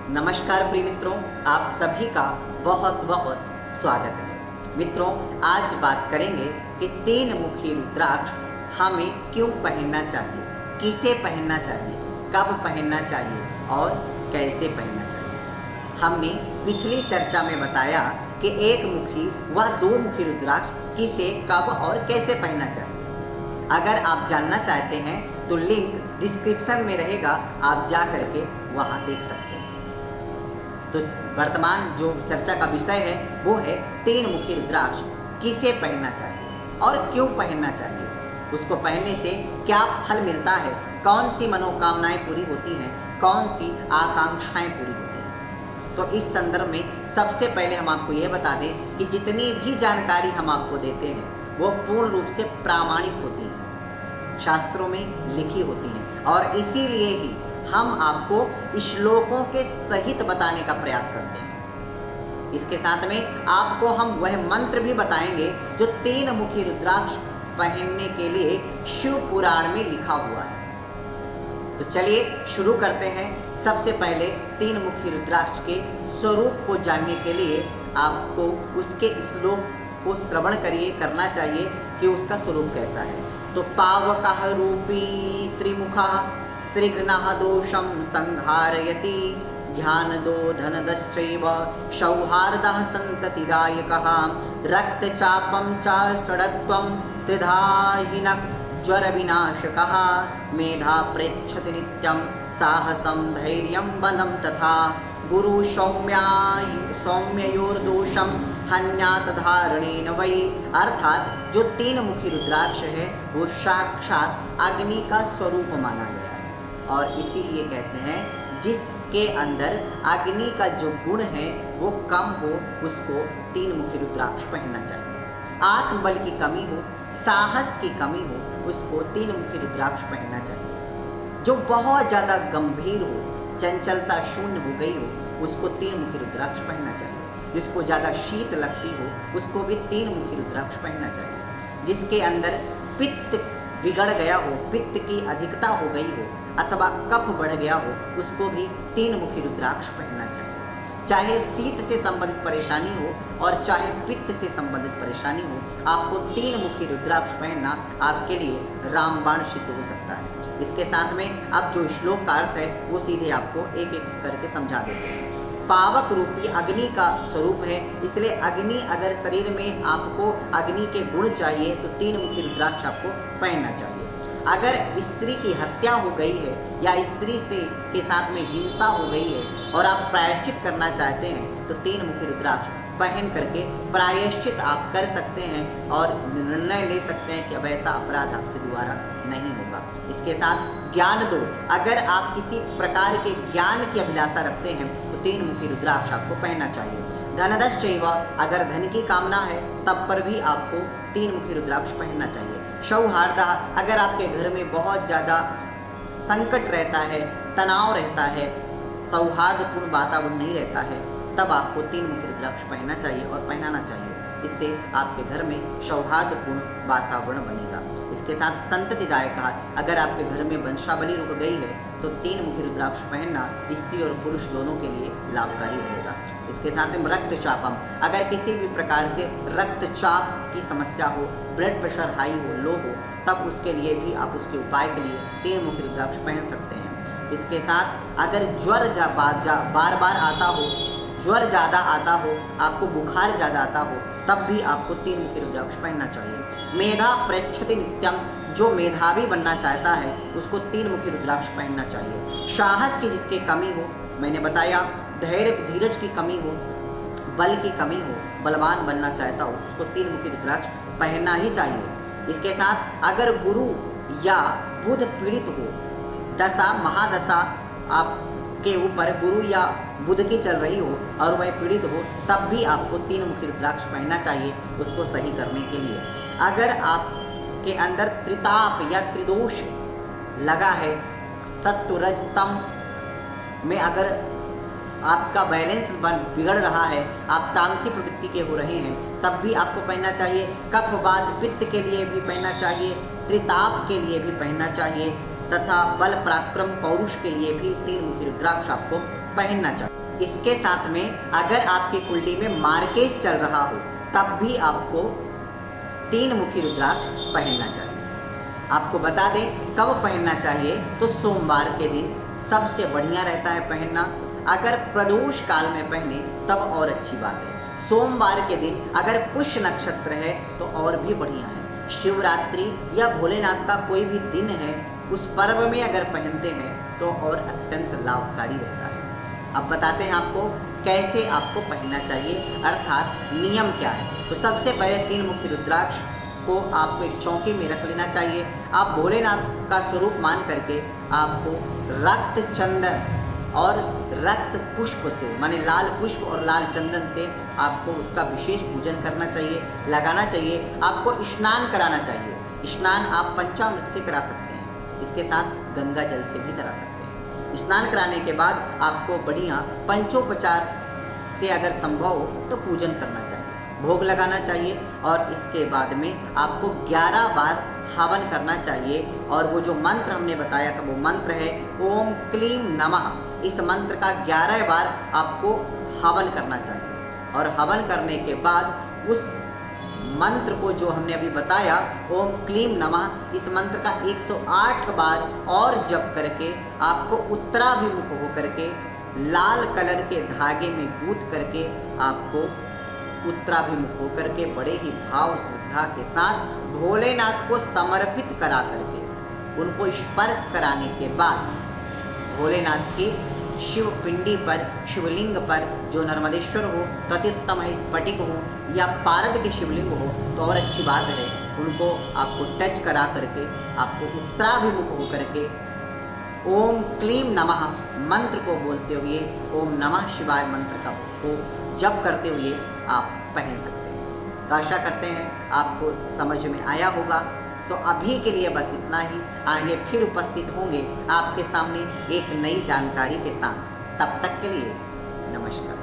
नमस्कार प्रिय मित्रों, आप सभी का बहुत बहुत स्वागत है। मित्रों, आज बात करेंगे कि तीन मुखी रुद्राक्ष हमें क्यों पहनना चाहिए, किसे पहनना चाहिए, कब पहनना चाहिए और कैसे पहनना चाहिए। हमने पिछली चर्चा में बताया कि एक मुखी व दो मुखी रुद्राक्ष किसे, कब और कैसे पहनना चाहिए। अगर आप जानना चाहते हैं तो लिंक डिस्क्रिप्शन में रहेगा, आप जा करके वहाँ देख सकते हैं। तो वर्तमान जो चर्चा का विषय है वो है तीन मुखी रुद्राक्ष किसे पहनना चाहिए और क्यों पहनना चाहिए, उसको पहनने से क्या फल मिलता है, कौन सी मनोकामनाएं पूरी होती हैं, कौन सी आकांक्षाएं पूरी होती हैं। तो इस संदर्भ में सबसे पहले हम आपको ये बता दें कि जितनी भी जानकारी हम आपको देते हैं वो पूर्ण रूप से प्रामाणिक होती है, शास्त्रों में लिखी होती हैं और इसीलिए ही हम आपको श्लोकों के सहित बताने का प्रयास करते हैं। इसके साथ में आपको हम वह मंत्र भी बताएंगे जो तीन मुखी रुद्राक्ष पहनने के लिए शिव पुराण में लिखा हुआ है। तो चलिए शुरू करते हैं। सबसे पहले तीन मुखी रुद्राक्ष के स्वरूप को जानने के लिए आपको उसके श्लोक को श्रवण करना चाहिए कि उसका स्वरूप कैसा है। तो पावकः रूपी त्रिमुखः स्त्रिघ्नः दोषं संहारयति ज्ञानदो धनदश्चैव सौहार्दः सन्ततिदायकः रक्तचापं च षडत्वं त्रिधाहिनः ज्वरविनाशकः मेधा प्रेक्षति नित्यं साहसं धैर्यं बलं तथा गुरु सौम्ययोर्दोषं हन्यात धारणेन वै। अर्थात जो तीन मुखी रुद्राक्ष है वो साक्षात अग्नि का स्वरूप माना गया है और इसीलिए कहते हैं जिसके अंदर अग्नि का जो गुण है वो कम हो उसको तीन मुखी रुद्राक्ष पहनना चाहिए। आत्मबल की कमी हो, साहस की कमी हो, उसको तीन मुखी रुद्राक्ष पहनना चाहिए। जो बहुत ज़्यादा गंभीर हो, चंचलता शून्य हो गई हो, उसको तीन मुखी रुद्राक्ष पहनना चाहिए। जिसको ज़्यादा शीत लगती हो उसको भी तीन मुखी रुद्राक्ष पहनना चाहिए। जिसके अंदर पित्त बिगड़ गया हो, पित्त की अधिकता हो गई हो अथवा कफ बढ़ गया हो, उसको भी तीन मुखी रुद्राक्ष पहनना चाहिए। चाहे शीत से संबंधित परेशानी हो और चाहे पित्त से संबंधित परेशानी हो, आपको तीन मुखी रुद्राक्ष पहनना आपके लिए रामबाण सिद्ध हो सकता है। इसके साथ में अब जो श्लोक का अर्थ है वो सीधे आपको एक एक करके समझा देते हैं। पावक रूपी अग्नि का स्वरूप है, इसलिए अग्नि अगर शरीर में आपको अग्नि के गुण चाहिए तो तीन मुखी रुद्राक्ष आपको पहनना चाहिए। अगर स्त्री की हत्या हो गई है या स्त्री से के साथ में हिंसा हो गई है और आप प्रायश्चित करना चाहते हैं तो तीन मुखी रुद्राक्ष पहन करके प्रायश्चित आप कर सकते हैं और निर्णय ले सकते हैं कि अब ऐसा अपराध आपसे दोबारा नहीं होगा। इसके साथ ज्ञान दो, अगर आप किसी प्रकार के ज्ञान की अभिलाषा रखते हैं तो तीन मुखी रुद्राक्ष आपको पहनना चाहिए। धनदश्चैव, अगर धन की कामना है तब पर भी आपको तीन मुखी रुद्राक्ष पहनना चाहिए। सौहार्दः, अगर आपके घर में बहुत ज़्यादा संकट रहता है, तनाव रहता है, सौहार्दपूर्ण वातावरण नहीं रहता है, तब आपको तीन मुखी रुद्राक्ष पहनना चाहिए और पहनाना चाहिए। इससे आपके घर में सौहार्दपूर्ण वातावरण बनेगा। इसके साथ संततिदायक, अगर आपके घर में वंशावली रुक गई है तो तीन मुखी रुद्राक्ष पहनना स्त्री और पुरुष दोनों के लिए लाभकारी रहेगा। इसके साथ में रक्तचापम, अगर किसी भी प्रकार से रक्तचाप की समस्या हो, ब्लड प्रेशर हाई हो, लो हो, तब उसके लिए भी आप उसके उपाय के लिए तीन मुखी रुद्राक्ष पहन सकते हैं। इसके साथ अगर ज्वर बार बार आता हो, ज्वर ज़्यादा आता हो, आपको बुखार ज़्यादा आता हो, तब भी आपको तीन मुखी रुद्राक्ष पहनना चाहिए। मेधा प्रेक्षति नित्यम, जो मेधावी बनना चाहता है उसको तीन मुखी रुद्राक्ष पहनना चाहिए। साहस की जिसकी कमी हो, मैंने बताया धैर्य धीरज की कमी हो, बल की कमी हो, बलवान बनना चाहता हो, उसको तीन मुखी रुद्राक्ष पहनना ही चाहिए। इसके साथ अगर गुरु या बुध पीड़ित हो, दशा महादशा आपके ऊपर गुरु या बुध की चल रही हो और वह पीड़ित हो, तब भी आपको तीन मुखी रुद्राक्ष पहनना चाहिए उसको सही करने के लिए। अगर आपके अंदर त्रिताप या त्रिदोष लगा है, सत्व रज तम में अगर आपका बैलेंस बिगड़ रहा है, आप तामसी प्रवृत्ति के हो रहे हैं, तब भी आपको पहनना चाहिए। कफ वात पित्त के लिए भी पहनना चाहिए, त्रिताप के लिए भी पहनना चाहिए तथा बल पराक्रम पौरुष के लिए भी तीन मुखी रुद्राक्ष आपको पहनना चाहिए। इसके साथ में अगर आपकी कुंडली में मार्केस चल रहा हो तब भी आपको 3 मुखी रुद्राक्ष पहनना चाहिए। आपको बता दें कब पहनना चाहिए, तो सोमवार के दिन सबसे बढ़िया रहता है पहनना। अगर प्रदोष काल में पहने तब और अच्छी बात है। सोमवार के दिन अगर पुष्य नक्षत्र है तो और भी बढ़िया है। शिवरात्रि या भोलेनाथ का कोई भी दिन है, उस पर्व में अगर पहनते हैं तो और अत्यंत लाभकारी रहता है। अब बताते हैं आपको कैसे आपको पहनना चाहिए, अर्थात नियम क्या है। तो सबसे पहले 3 मुखी रुद्राक्ष को आपको एक चौकी में रख लेना चाहिए। आप भोलेनाथ का स्वरूप मान करके आपको रक्त चंदन और रक्त पुष्प से, माने लाल पुष्प और लाल चंदन से आपको उसका विशेष पूजन करना चाहिए, लगाना चाहिए। आपको स्नान कराना चाहिए। स्नान आप पंचामृत से करा सकते हैं, इसके साथ गंगा जल से भी करा सकते हैं। स्नान कराने के बाद आपको बढ़िया पंचोपचार से अगर संभव हो तो पूजन करना चाहिए, भोग लगाना चाहिए और इसके बाद में आपको 11 बार हवन करना चाहिए। और वो जो मंत्र हमने बताया था वो मंत्र है ओम क्लीम नमः। इस मंत्र का 11 बार आपको हवन करना चाहिए और हवन करने के बाद उस मंत्र को जो हमने अभी बताया ओम क्लीम नमः, इस मंत्र का 108 बार और जप करके आपको उत्तराभिमुख होकर के लाल कलर के धागे में गूंथ करके आपको उत्तराभिमुख होकर के बड़े ही भाव श्रद्धा के साथ भोलेनाथ को समर्पित करा करके उनको स्पर्श कराने के बाद भोलेनाथ की शिव पिंडी पर, शिवलिंग पर, जो नर्मदेश्वर हो, प्रत्युत्तम है स्फटिक हो या पारद के शिवलिंग हो तो और अच्छी बात है, उनको आपको टच करा करके आपको उत्तराभिमुख होकर के ओम क्लीम नमः मंत्र को बोलते हुए, ओम नमः शिवाय मंत्र का को जप करते हुए आप पहन सकते हैं। तो आशा करते हैं आपको समझ में आया होगा। तो अभी के लिए बस इतना ही। आगे फिर उपस्थित होंगे आपके सामने एक नई जानकारी के साथ। तब तक के लिए नमस्कार।